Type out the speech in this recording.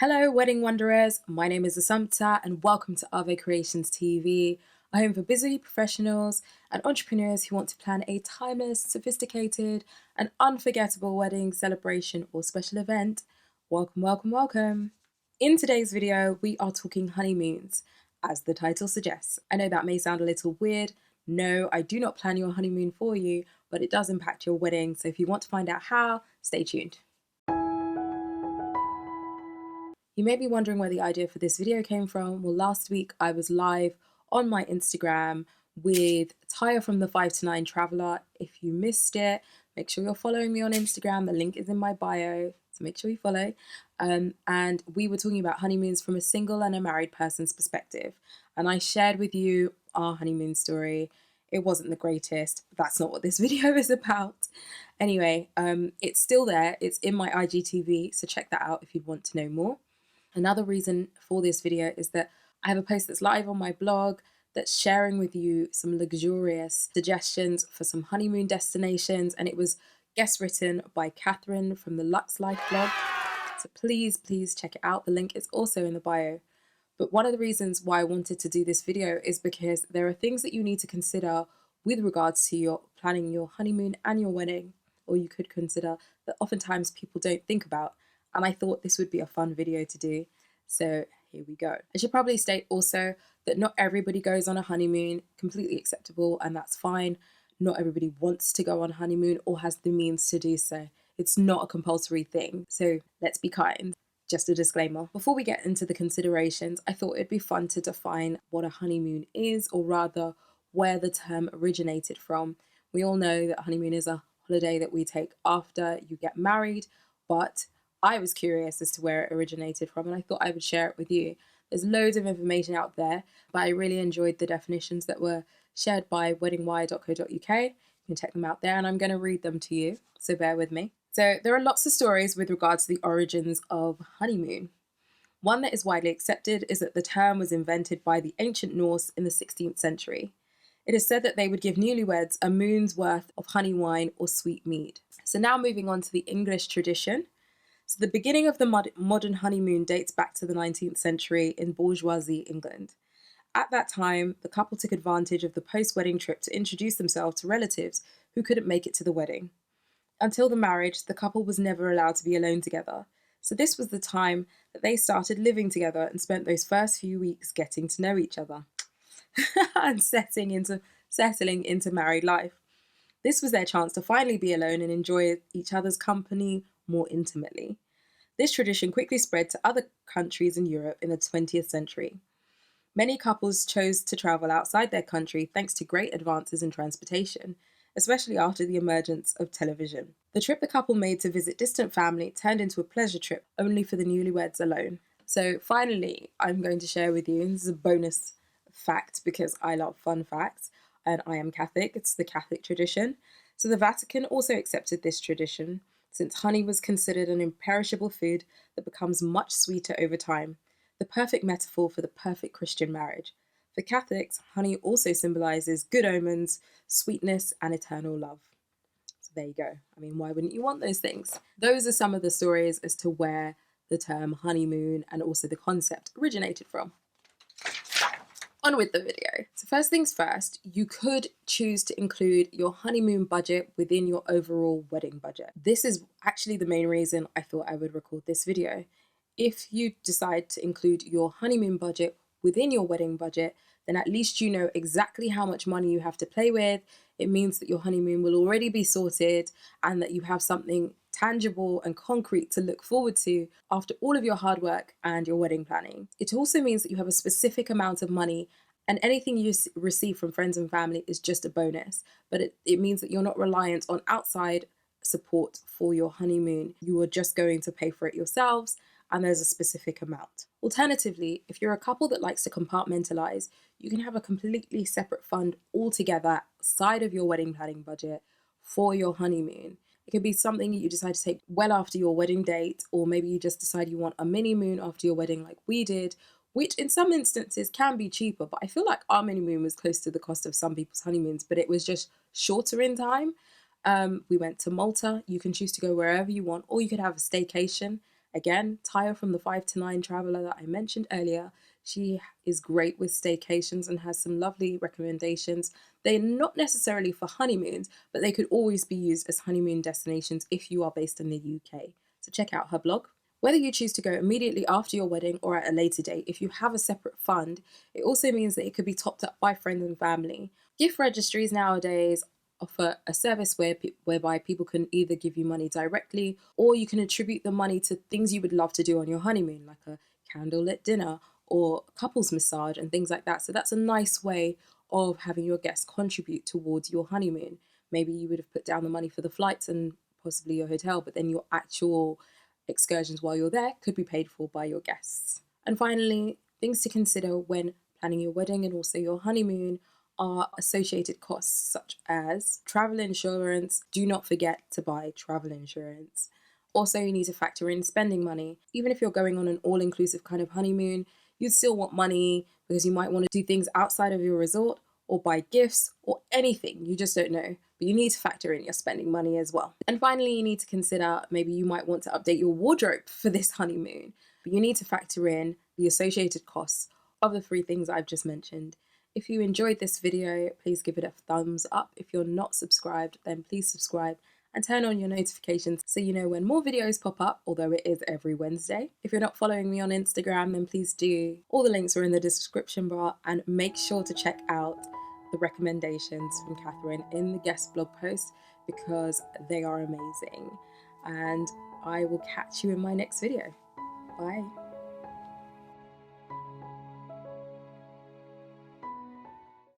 Hello, wedding wanderers. My name is Assumpta, and welcome to Ave Creations TV, a home for busy professionals and entrepreneurs who want to plan a timeless, sophisticated, and unforgettable wedding celebration or special event. Welcome, welcome, welcome. In today's video, we are talking honeymoons, as the title suggests. I know that may sound a little weird. No, I do not plan your honeymoon for you, but it does impact your wedding. So if you want to find out how, stay tuned. You may be wondering where the idea for this video came from. Well, last week I was live on my Instagram with Taya from the 5 to 9 Traveler. If you missed it, make sure you're following me on Instagram. The link is in my bio, so make sure you follow. And we were talking about honeymoons from a single and a married person's perspective. And I shared with you our honeymoon story. It wasn't the greatest, but that's not what this video is about. Anyway, it's still there. It's in my IGTV, so check that out if you'd want to know more. Another reason for this video is that I have a post that's live on my blog that's sharing with you some luxurious suggestions for some honeymoon destinations, and it was guest written by Catherine from the Lux Life blog. So please check it out. The link is also in the bio. But one of the reasons why I wanted to do this video is because there are things that you need to consider with regards to your planning your honeymoon and your wedding, or you could consider that oftentimes people don't think about. And I thought this would be a fun video to do. So here we go. I should probably state also that not everybody goes on a honeymoon, completely acceptable, and that's fine. Not everybody wants to go on honeymoon or has the means to do so. It's not a compulsory thing. So let's be kind. Just a disclaimer. Before we get into the considerations, I thought it'd be fun to define what a honeymoon is, or rather where the term originated from. We all know that honeymoon is a holiday that we take after you get married, but I was curious as to where it originated from, and I thought I would share it with you. There's loads of information out there, but I really enjoyed the definitions that were shared by weddingwire.co.uk. You can check them out there, and I'm going to read them to you, so bear with me. So there are lots of stories with regards to the origins of honeymoon. One that is widely accepted is that the term was invented by the ancient Norse in the 16th century. It is said that they would give newlyweds a moon's worth of honey wine or sweet mead. So now moving on to the English tradition. So the beginning of the modern honeymoon dates back to the 19th century in bourgeoisie England. At that time, the couple took advantage of the post-wedding trip to introduce themselves to relatives who couldn't make it to the wedding. Until the marriage, the couple was never allowed to be alone together. So this was the time that they started living together and spent those first few weeks getting to know each other and settling into married life. This was their chance to finally be alone and enjoy each other's company more intimately. This tradition quickly spread to other countries in Europe in the 20th century. Many couples chose to travel outside their country thanks to great advances in transportation, especially after the emergence of television. The trip the couple made to visit distant family turned into a pleasure trip only for the newlyweds alone. So finally, I'm going to share with you, and this is a bonus fact because I love fun facts, and I am Catholic. It's the Catholic tradition. So the Vatican also accepted this tradition, since honey was considered an imperishable food that becomes much sweeter over time, the perfect metaphor for the perfect Christian marriage. For Catholics, honey also symbolizes good omens, sweetness, and eternal love. So there you go. I mean, why wouldn't you want those things? Those are some of the stories as to where the term honeymoon and also the concept originated from. On with the video. So first things first, you could choose to include your honeymoon budget within your overall wedding budget. This is actually the main reason I thought I would record this video. If you decide to include your honeymoon budget within your wedding budget, then at least you know exactly how much money you have to play with. It means that your honeymoon will already be sorted and that you have something tangible and concrete to look forward to after all of your hard work and your wedding planning. It also means that you have a specific amount of money, and anything you receive from friends and family is just a bonus. But it means that you're not reliant on outside support for your honeymoon. You are just going to pay for it yourselves, and there's a specific amount. Alternatively, if you're a couple that likes to compartmentalize, you can have a completely separate fund altogether outside of your wedding planning budget for your honeymoon. It could be something you decide to take well after your wedding date, or maybe you just decide you want a mini moon after your wedding like we did, which in some instances can be cheaper, but I feel like our mini moon was close to the cost of some people's honeymoons, but it was just shorter in time. We went to Malta. You can choose to go wherever you want, or you could have a staycation Again, Taya from the 5 to 9 Traveler that I mentioned earlier, she is great with staycations and has some lovely recommendations. They're not necessarily for honeymoons, but they could always be used as honeymoon destinations if you are based in the UK. So check out her blog. Whether you choose to go immediately after your wedding or at a later date, if you have a separate fund, it also means that it could be topped up by friends and family. Gift registries nowadays offer a service whereby people can either give you money directly, or you can attribute the money to things you would love to do on your honeymoon, like a candlelit dinner or couples massage and things like that. So that's a nice way of having your guests contribute towards your honeymoon. Maybe you would have put down the money for the flights and possibly your hotel, but then your actual excursions while you're there could be paid for by your guests. And finally, things to consider when planning your wedding and also your honeymoon are associated costs such as travel insurance. Do not forget to buy travel insurance. Also, you need to factor in spending money. Even if you're going on an all-inclusive kind of honeymoon, you'd still want money because you might want to do things outside of your resort or buy gifts or anything. You just don't know. But you need to factor in your spending money as well. And finally, you need to consider maybe you might want to update your wardrobe for this honeymoon. But you need to factor in the associated costs of the 3 things I've just mentioned. If you enjoyed this video, please give it a thumbs up. If you're not subscribed, then please subscribe and turn on your notifications so you know when more videos pop up, although it is every Wednesday. If you're not following me on Instagram, then please do. All the links are in the description bar, and make sure to check out the recommendations from Catherine in the guest blog post because they are amazing. And I will catch you in my next video. Bye.